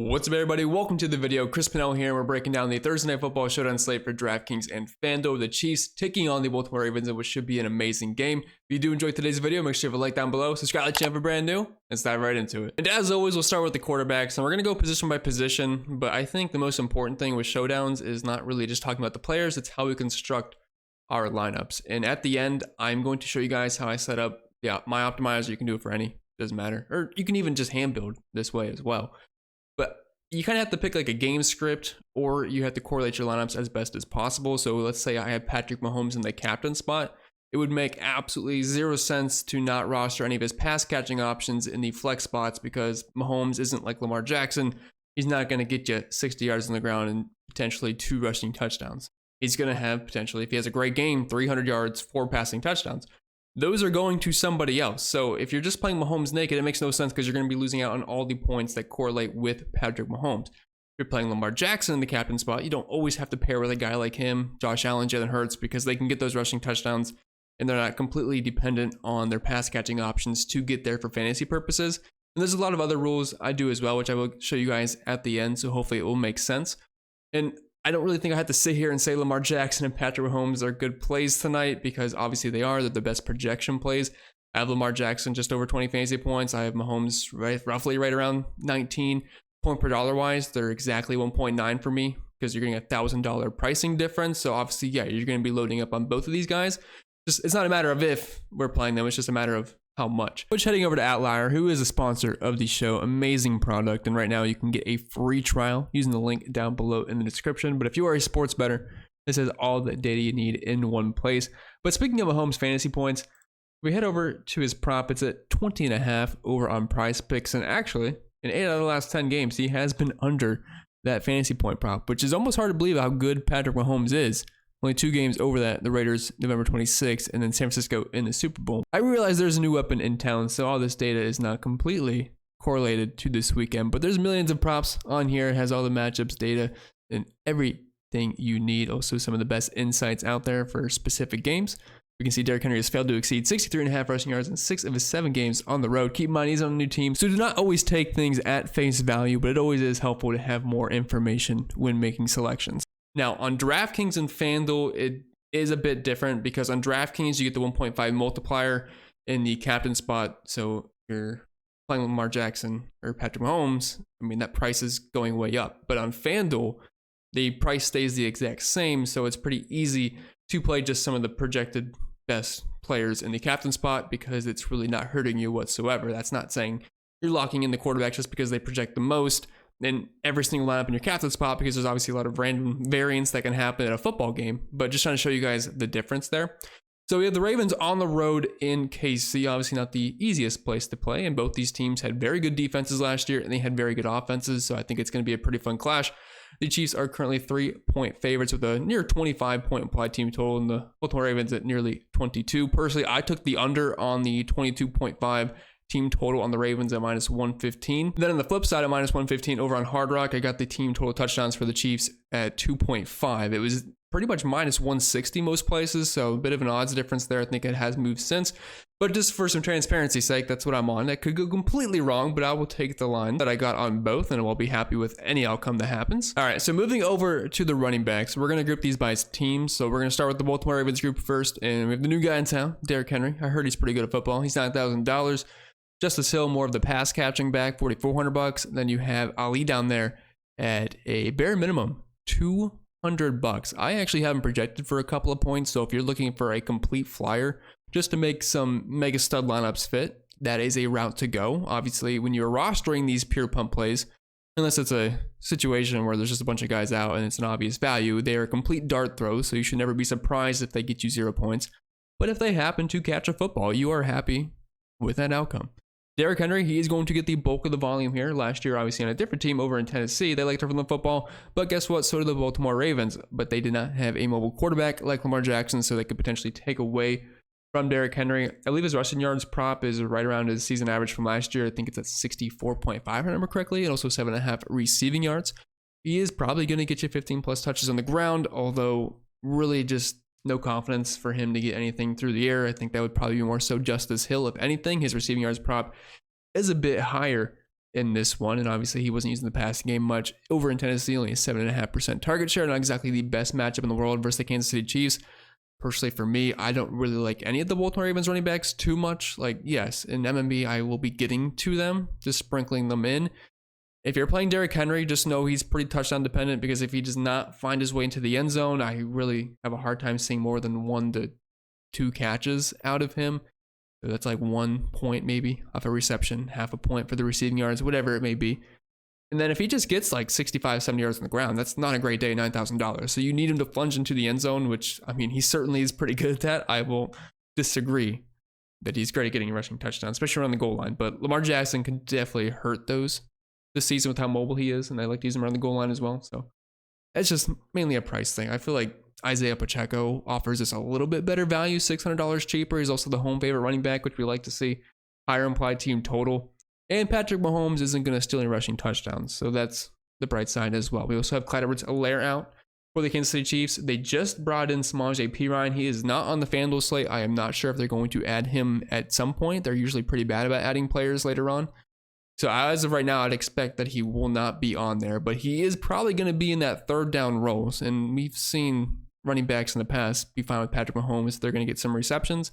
What's up, everybody? Welcome to the video. Chris Pinnell here, and we're breaking down the Thursday Night Football Showdown slate for DraftKings and FanDuel. The Chiefs taking on the Baltimore Ravens, which should be an amazing game. If you do enjoy today's video, make sure you have a like down below, subscribe to the channel if you're brand new, let's dive right into it. And as always, we'll start with the quarterbacks, and we're going to go position by position, but I think the most important thing with Showdowns is not really just talking about the players, it's how we construct our lineups. And at the end, I'm going to show you guys how I set up my optimizer. You can do it for any, doesn't matter. Or you can even just hand build this way as well. But you kind of have to pick like a game script, or you have to correlate your lineups as best as possible. So let's say I had Patrick Mahomes in the captain spot. It would make absolutely zero sense to not roster any of his pass catching options in the flex spots, because Mahomes isn't like Lamar Jackson. He's not going to get you 60 yards on the ground and potentially 2 rushing touchdowns. He's going to have potentially, if he has a great game, 300 yards, 4 passing touchdowns. Those are going to somebody else. So if you're just playing Mahomes naked, it makes no sense, because you're going to be losing out on all the points that correlate with Patrick Mahomes. If you're playing Lamar Jackson in the captain spot, you don't always have to pair with a guy like him, Josh Allen, Jalen Hurts, because they can get those rushing touchdowns, and they're not completely dependent on their pass catching options to get there for fantasy purposes. And there's a lot of other rules I do as well, which I will show you guys at the end, so hopefully it will make sense. And I don't really think I have to sit here and say Lamar Jackson and Patrick Mahomes are good plays tonight, because obviously they are. They're the best projection plays. I have Lamar Jackson just over 20 fantasy points. I have Mahomes roughly right around 19 point per dollar wise. They're exactly 1.9 for me, because you're getting $1,000 pricing difference. So obviously, yeah, you're going to be loading up on both of these guys. It's not a matter of if we're playing them. It's just a matter of how much. Which, heading over to Outlier, who is a sponsor of the show. Amazing product, and right now you can get a free trial using the link down below in the description. But if you are a sports bettor, this has all the data you need in one place. But speaking of Mahomes fantasy points, we head over to his prop. It's at 20.5 over on Prize Picks, and actually in 8 out of the last 10 games he has been under that fantasy point prop, which is almost hard to believe how good Patrick Mahomes is. Only 2 games over that, the Raiders November 26th, and then San Francisco in the Super Bowl. I realize there's a new weapon in town, so all this data is not completely correlated to this weekend, but there's millions of props on here. It has all the matchups, data, and everything you need. Also some of the best insights out there for specific games. We can see Derrick Henry has failed to exceed 63.5 rushing yards in 6 of his 7 games on the road. Keep in mind, he's on a new team, so do not always take things at face value, but it always is helpful to have more information when making selections. Now, on DraftKings and FanDuel, it is a bit different, because on DraftKings, you get the 1.5 multiplier in the captain spot. So if you're playing Lamar Jackson or Patrick Mahomes, I mean, that price is going way up. But on FanDuel, the price stays the exact same, so it's pretty easy to play just some of the projected best players in the captain spot, because it's really not hurting you whatsoever. That's not saying you're locking in the quarterback just because they project the most in every single lineup in your captain spot, because there's obviously a lot of random variance that can happen at a football game, but just trying to show you guys the difference there. So we have the Ravens on the road in KC, obviously not the easiest place to play, and both these teams had very good defenses last year, and they had very good offenses, so I think it's going to be a pretty fun clash. The Chiefs are currently 3-point favorites with a near 25-point implied team total, and the Baltimore Ravens at nearly 22. Personally, I took the under on the 22.5 team total on the Ravens at minus 115. Then on the flip side, at minus 115 over on Hard Rock, I got the team total touchdowns for the Chiefs at 2.5. It was pretty much minus 160 most places, so a bit of an odds difference there. I think it has moved since, but just for some transparency's sake, that's what I'm on. That could go completely wrong, but I will take the line that I got on both, and I'll be happy with any outcome that happens. All right, so moving over to the running backs, we're going to group these by teams. So we're going to start with the Baltimore Ravens group first, and we have the new guy in town, Derrick Henry. I heard he's pretty good at football. He's $9,000. Justice Hill, more of the pass catching back, $4,400. Then you have Ali down there at a bare minimum, $200. I actually have him projected for a couple of points. So if you're looking for a complete flyer just to make some mega stud lineups fit, that is a route to go. Obviously, when you're rostering these pure pump plays, unless it's a situation where there's just a bunch of guys out and it's an obvious value, they are complete dart throws. So you should never be surprised if they get you 0 points. But if they happen to catch a football, you are happy with that outcome. Derrick Henry, he is going to get the bulk of the volume here. Last year, obviously on a different team over in Tennessee, they liked to run the football, but guess what? So did the Baltimore Ravens, but they did not have a mobile quarterback like Lamar Jackson, so they could potentially take away from Derrick Henry. I believe his rushing yards prop is right around his season average from last year. I think it's at 64.5, if I remember correctly, and also 7.5 receiving yards. He is probably going to get you 15 plus touches on the ground, although really just no confidence for him to get anything through the air. I think that would probably be more so Justice Hill. If anything, his receiving yards prop is a bit higher in this one, and obviously he wasn't using the passing game much. Over in Tennessee, only a 7.5% target share. Not exactly the best matchup in the world versus the Kansas City Chiefs. Personally, for me, I don't really like any of the Baltimore Ravens running backs too much. Like, yes, in MMB, I will be getting to them, just sprinkling them in. If you're playing Derrick Henry, just know he's pretty touchdown dependent, because if he does not find his way into the end zone, I really have a hard time seeing more than 1 to 2 catches out of him. So that's like 1 point maybe off a reception, half a point for the receiving yards, whatever it may be. And then if he just gets like 65, 70 yards on the ground, that's not a great day, $9,000. So you need him to plunge into the end zone, which, I mean, he certainly is pretty good at that. I will disagree that he's great at getting rushing touchdowns, especially around the goal line. But Lamar Jackson can definitely hurt those this season with how mobile he is, and I like to use him around the goal line as well. So it's just mainly a price thing. I feel like Isaiah Pacheco offers us a little bit better value, $600 cheaper. He's also the home favorite running back, which we like to see. Higher implied team total. And Patrick Mahomes isn't going to steal any rushing touchdowns, so that's the bright side as well. We also have Clyde Edwards-Helaire out for the Kansas City Chiefs. They just brought in Samaje Perine. He is not on the FanDuel slate. I am not sure if they're going to add him at some point. They're usually pretty bad about adding players later on. So as of right now, I'd expect that he will not be on there, but he is probably going to be in that third down roles. And we've seen running backs in the past be fine with Patrick Mahomes. They're going to get some receptions.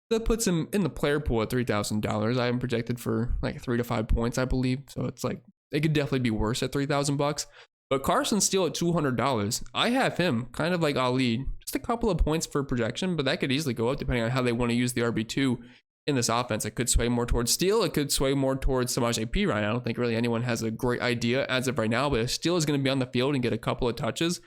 That puts him in the player pool at $3,000. I am projected for like 3 to 5 points, I believe. So it's like, it could definitely be worse at $3,000. But Carson's still at $200. I have him kind of like Ali, just a couple of points for projection, but that could easily go up depending on how they want to use the RB2 in this offense. It could sway more towards Steele. It could sway more towards Samaje Perine. I don't think really anyone has a great idea as of right now, but if Steele is going to be on the field and get a couple of touches,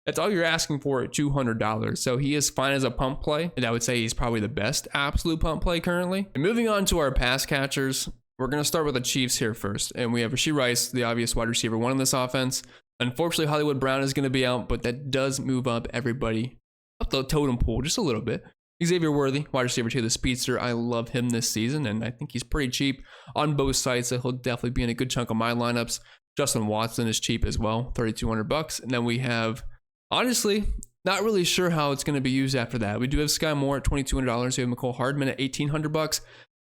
that's all you're asking for at $200. So he is fine as a pump play, and I would say he's probably the best absolute pump play currently. And moving on to our pass catchers, we're going to start with the Chiefs here first. And we have Rashee Rice, the obvious wide receiver one in this offense. Unfortunately, Hollywood Brown is going to be out, but that does move up everybody up the totem pole just a little bit. Xavier Worthy, wide receiver 2, the speedster. I love him this season, and I think he's pretty cheap on both sides, so he'll definitely be in a good chunk of my lineups. Justin Watson is cheap as well, $3,200. And then we have, honestly, not really sure how it's going to be used after that. We do have Sky Moore at $2,200. We have McCole Hardman at $1,800.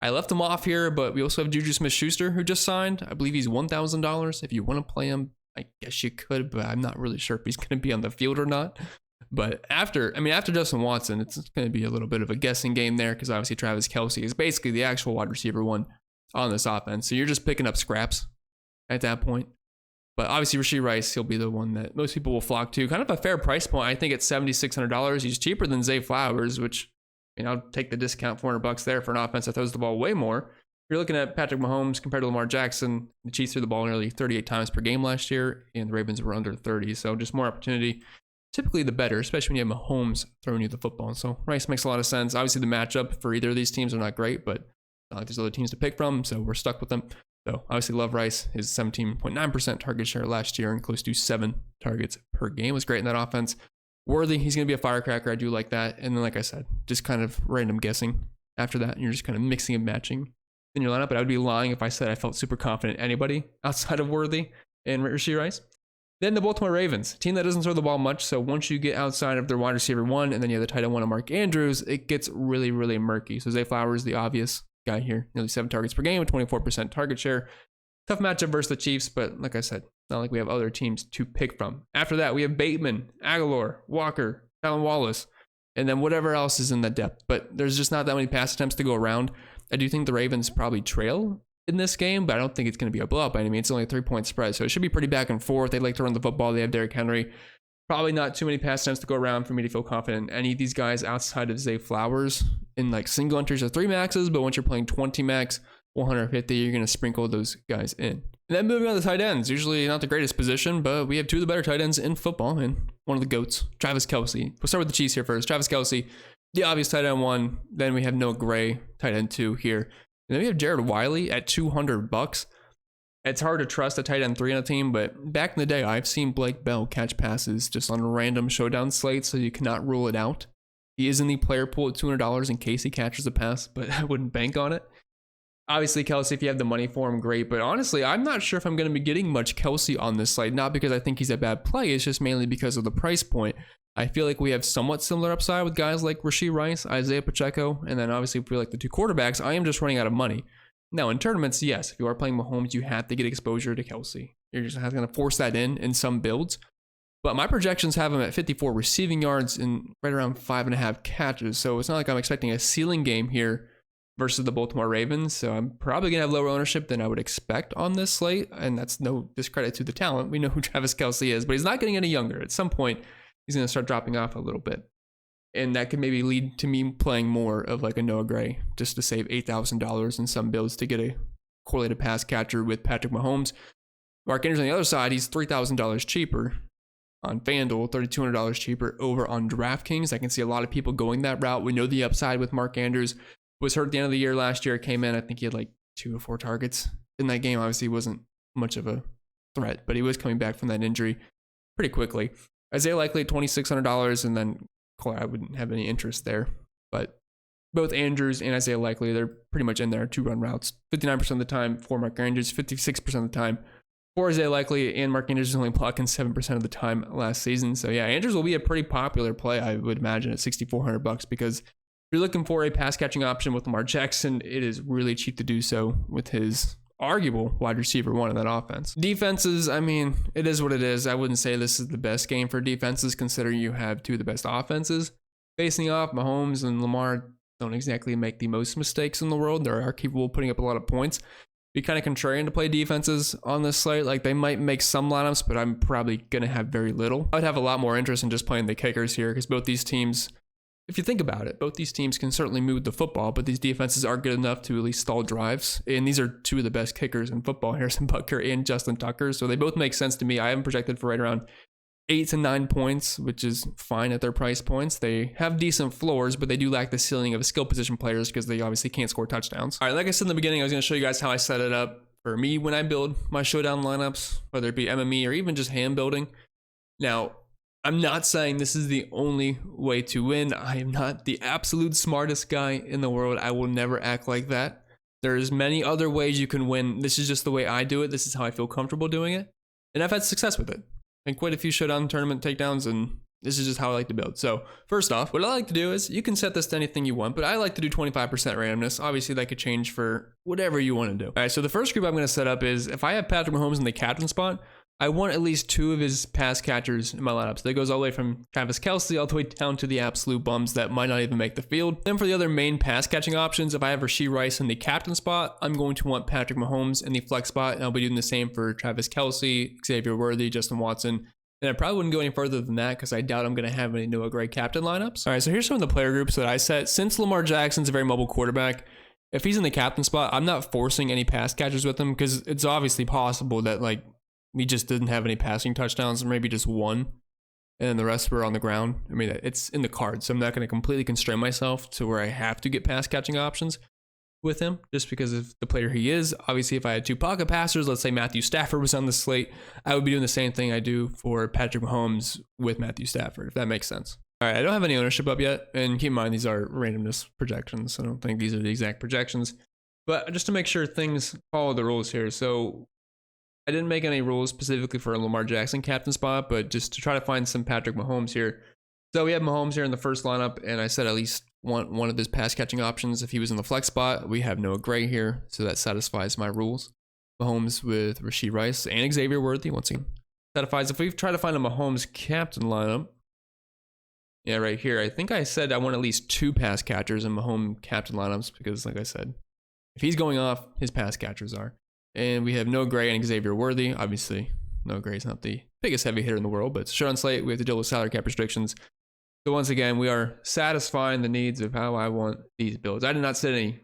I left him off here, but we also have Juju Smith-Schuster, who just signed. I believe he's $1,000. If you want to play him, I guess you could, but I'm not really sure if he's going to be on the field or not. But after Justin Watson, it's going to be a little bit of a guessing game there, because obviously Travis Kelce is basically the actual wide receiver one on this offense. So you're just picking up scraps at that point. But obviously Rashee Rice, he'll be the one that most people will flock to. Kind of a fair price point. I think at $7,600, he's cheaper than Zay Flowers, which, you know, I'll take the discount, $400 there for an offense that throws the ball way more. You're looking at Patrick Mahomes compared to Lamar Jackson. The Chiefs threw the ball nearly 38 times per game last year, and the Ravens were under 30. So just more opportunity. Typically the better, especially when you have Mahomes throwing you the football. So Rice makes a lot of sense. Obviously the matchup for either of these teams are not great, but not like there's other teams to pick from, so we're stuck with them. So obviously love Rice. His 17.9% target share last year and close to 7 targets per game was great in that offense. Worthy, he's going to be a firecracker. I do like that. And then, like I said, just kind of random guessing after that. And you're just kind of mixing and matching in your lineup. But I would be lying if I said I felt super confident in anybody outside of Worthy and Rashee Rice. Then the Baltimore Ravens, a team that doesn't throw the ball much. So once you get outside of their wide receiver one, and then you have the tight end one of Mark Andrews, it gets really, really murky. So Zay Flowers, the obvious guy here, nearly 7 targets per game with 24% target share. Tough matchup versus the Chiefs, but like I said, not like we have other teams to pick from. After that, we have Bateman, Aguilar, Walker, Alan Wallace, and then whatever else is in the depth. But there's just not that many pass attempts to go around. I do think the Ravens probably trail in this game, but I don't think it's going to be a blowout by any means. It's only a 3-point spread, so it should be pretty back and forth. They like to run the football. They have Derrick Henry. Probably not too many pass attempts to go around for me to feel confident in any of these guys outside of Zay Flowers in like single entries or 3 maxes, but once you're playing 20 max, 150, you're going to sprinkle those guys in. And then moving on to tight ends, usually not the greatest position, but we have 2 of the better tight ends in football and one of the GOATs, Travis Kelce. We'll start with the Chiefs here first. Travis Kelce, the obvious tight end 1. Then we have Noah Gray, tight end 2 here. And then we have Jared Wiley at $200. It's hard to trust a tight end 3 on a team, but back in the day, I've seen Blake Bell catch passes just on random showdown slates, so you cannot rule it out. He is in the player pool at $200 in case he catches a pass, but I wouldn't bank on it. Obviously, Kelce, if you have the money for him, great. But honestly, I'm not sure if I'm going to be getting much Kelce on this slate. Not because I think he's a bad play. It's just mainly because of the price point. I feel like we have somewhat similar upside with guys like Rashee Rice, Isaiah Pacheco, and then obviously if we like the 2 quarterbacks, I am just running out of money. Now, in tournaments, yes, if you are playing Mahomes, you have to get exposure to Kelsey. You're just going to force that in some builds. But my projections have him at 54 receiving yards and right around 5.5 catches. So it's not like I'm expecting a ceiling game here versus the Baltimore Ravens. So I'm probably going to have lower ownership than I would expect on this slate. And that's no discredit to the talent. We know who Travis Kelsey is, but he's not getting any younger. At some point, he's going to start dropping off a little bit. And that could maybe lead to me playing more of like a Noah Gray just to save $8,000 in some builds to get a correlated pass catcher with Patrick Mahomes. Mark Andrews on the other side, he's $3,000 cheaper on FanDuel, $3,200 cheaper over on DraftKings. I can see a lot of people going that route. We know the upside with Mark Andrews. Was hurt at the end of the year last year. Came in, I think he had like 2 or 4 targets in that game. Obviously, he wasn't much of a threat, but he was coming back from that injury pretty quickly. Isaiah Likely at $2,600, and then I wouldn't have any interest there. But both Andrews and Isaiah Likely, they're pretty much in there 2-run routes. 59% of the time for Mark Andrews, 56% of the time for Isaiah Likely, and Mark Andrews is only blocking 7% of the time last season. So yeah, Andrews will be a pretty popular play, I would imagine, at $6,400 because if you're looking for a pass catching option with Lamar Jackson, it is really cheap to do so with his arguable wide receiver one in that offense. Defenses, I mean, it is what it is. I wouldn't say this is the best game for defenses considering you have 2 of the best offenses facing off. Mahomes and Lamar don't exactly make the most mistakes in the world. They are capable of putting up a lot of points. Be kind of contrarian to play defenses on this slate. Like they might make some lineups, but I'm probably going to have very little. I would have a lot more interest in just playing the kickers here because both these teams, if you think about it, both these teams can certainly move the football, but these defenses are good enough to at least stall drives. And these are 2 of the best kickers in football, Harrison Butker and Justin Tucker. So they both make sense to me. I have them projected for right around 8 to 9 points, which is fine at their price points. They have decent floors, but they do lack the ceiling of skill position players because they obviously can't score touchdowns. All right, like I said in the beginning, I was going to show you guys how I set it up for me when I build my showdown lineups, whether it be MME or even just hand building. Now, I'm not saying this is the only way to win. I am not the absolute smartest guy in the world. I will never act like that. There's many other ways you can win. This is just the way I do it. This is how I feel comfortable doing it. And I've had success with it. And quite a few showdown tournament takedowns, and this is just how I like to build. So first off, what I like to do is you can set this to anything you want, but I like to do 25% randomness. Obviously, that could change for whatever you want to do. All right, so the first group I'm going to set up is if I have Patrick Mahomes in the captain spot, I want at least 2 of his pass catchers in my lineups. That goes all the way from Travis Kelsey all the way down to the absolute bums that might not even make the field. Then for the other main pass catching options, if I have Rashee Rice in the captain spot, I'm going to want Patrick Mahomes in the flex spot. And I'll be doing the same for Travis Kelsey, Xavier Worthy, Justin Watson. And I probably wouldn't go any further than that because I doubt I'm going to have any Noah Gray captain lineups. All right, so here's some of the player groups that I set. Since Lamar Jackson's a very mobile quarterback, if he's in the captain spot, I'm not forcing any pass catchers with him because it's obviously possible that like we just didn't have any passing touchdowns or maybe just one and the rest were on the ground. I mean, it's in the cards, so I'm not going to completely constrain myself to where I have to get pass catching options with him just because of the player he is. Obviously, if I had 2 pocket passers, let's say Matthew Stafford was on the slate, I would be doing the same thing I do for Patrick Mahomes with Matthew Stafford, if that makes sense. All right, I don't have any ownership up yet, and keep in mind these are randomness projections. I don't think these are the exact projections, but just to make sure things follow the rules here. So I didn't make any rules specifically for a Lamar Jackson captain spot, but just to try to find some Patrick Mahomes here. So we have Mahomes here in the first lineup, and I said at least want one of his pass catching options. If he was in the flex spot, we have Noah Gray here, so that satisfies my rules. Mahomes with Rashee Rice and Xavier Worthy, once again, satisfies. If we try to find a Mahomes captain lineup, yeah, right here, I think I said I want at least 2 pass catchers in Mahomes captain lineups because, like I said, if he's going off, his pass catchers are. And we have Noah Gray and Xavier Worthy. Obviously, Noah Gray is not the biggest heavy hitter in the world, but it's short on slate. We have to deal with salary cap restrictions. So once again, we are satisfying the needs of how I want these builds. I did not set any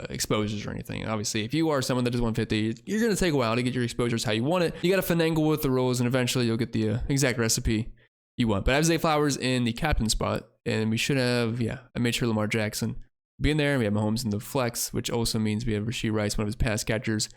exposures or anything. Obviously, if you are someone that is 150, you're going to take a while to get your exposures how you want it. You got to finagle with the rules, and eventually you'll get the exact recipe you want. But I have Zay Flowers in the captain spot, and we should have, I made sure Lamar Jackson be in there. We have Mahomes in the flex, which also means we have Rashee Rice, one of his pass catchers,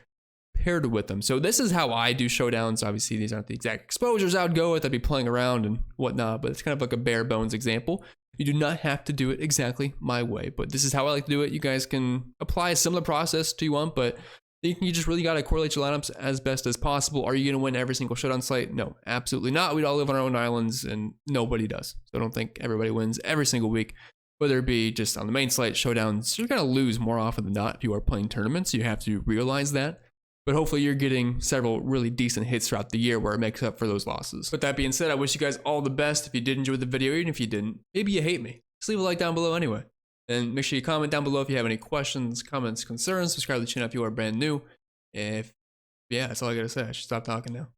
paired with them. So this is how I do showdowns. Obviously, these aren't the exact exposures I would go with. I'd be playing around and whatnot, but it's kind of like a bare bones example. You do not have to do it exactly my way, but this is how I like to do it. You guys can apply a similar process to you want, but you just really got to correlate your lineups as best as possible. Are you going to win every single showdown slate? No, absolutely not. We'd all live on our own islands, and nobody does. So I don't think everybody wins every single week. whether it be just on the main slate, showdowns. You're going to lose more often than not if you are playing tournaments. You have to realize that. But hopefully you're getting several really decent hits throughout the year where it makes up for those losses. With that being said, I wish you guys all the best. If you did enjoy the video, even if you didn't, maybe you hate me, just leave a like down below anyway. And make sure you comment down below if you have any questions, comments, concerns. Subscribe to the channel if you are brand new. Yeah, that's all I gotta say. I should stop talking now.